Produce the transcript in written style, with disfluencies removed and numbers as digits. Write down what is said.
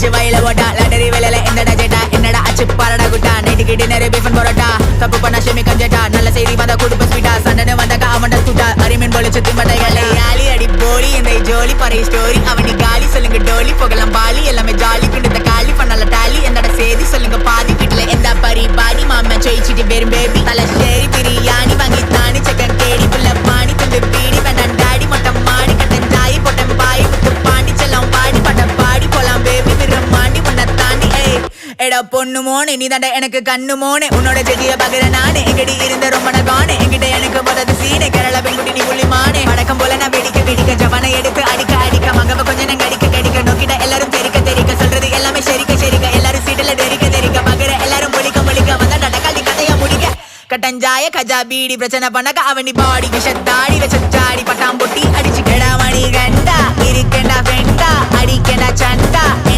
அடிச்சு வயல ஓட்டா லாட்டரி வேலையில என்னடா ஜெட்டா என்னடா அச்சு பாரடா குட்டா நைட்டுக்கு டின்னர் பீஃபன் பரோட்டா தப்பு பண்ண ஷெமி கஞ்சட்டா நல்ல செய்தி வந்தா குடும்ப ஸ்வீட்டா சண்டனு வந்தாக்கா அவன்ட ஸ்கூட்டா அரிமீன் போல சுத்தி மட்டைகளை ஆலி அடி போலி இந்த ஜோலி பறை ஸ்டோரி அவனி காலி சொல்லுங்க டோலி போகலாம் பாலி எல்லாமே ஜாலி கிட்ட காலி பண்ணல டாலி என்னடா சேதி சொல்லுங்க பாதி வீட்டுல எந்த பரி பாடி மாமா சொயிச்சிட்டு வெறும் பேபி தலை ஷேரி பிரியாணி வாங்கி தானி செக்கன் கேடி புள்ள பாணி துண்டு பீடி வேண்டாம் டாடி மொட்டம் மாடி கட்டன் ஜாயி பொட்டம் பாய் முத்து பாண்டி செல்லம் பாடி பட்ட பாடி போலாம் பேபி விரம் மாண்டி உன்னை தாண்டி எடா பொண்ணு மோனே நீ தாண்ட எனக்கு கண்ணு மோனே உன்னோட செடிய பகிர நானே எங்கடி இருந்த ரொம்ப நகானே எங்கிட்ட எனக்கு போறது சீனே கேரளா பெண்குட்டி நீ புள்ளிமானே வடக்கம் போல நான் வெடிக்க வெடிக்க ஜவானை எடுத்து அடிக்க அடிக்க மகவ கொஞ்சம் நாங்க அடிக்க கடிக்க நோக்கிட்ட எல்லாரும் தெரிக்க தெரிக்க சொல்றது எல்லாமே ஷெரிக்க ஷெரிக்க எல்லாரும் சீட்டுல தெரிக்க தெரிக்க பகிர எல்லாரும் பொழிக்க பொழிக்க வந்தா நடக்காளி கதையா முடிக்க கட்டஞ்சாய கஜா பீடி பிரச்சனை பண்ணக்க அவனி பாடி விஷத்தாடி வச்சாடி பட்டாம் பொட்டி அடிச்சு கெடா மணி கண்டா இருக்கேண்டா ஃப்ரெண்டா அடிக்கேண்டா சண்டா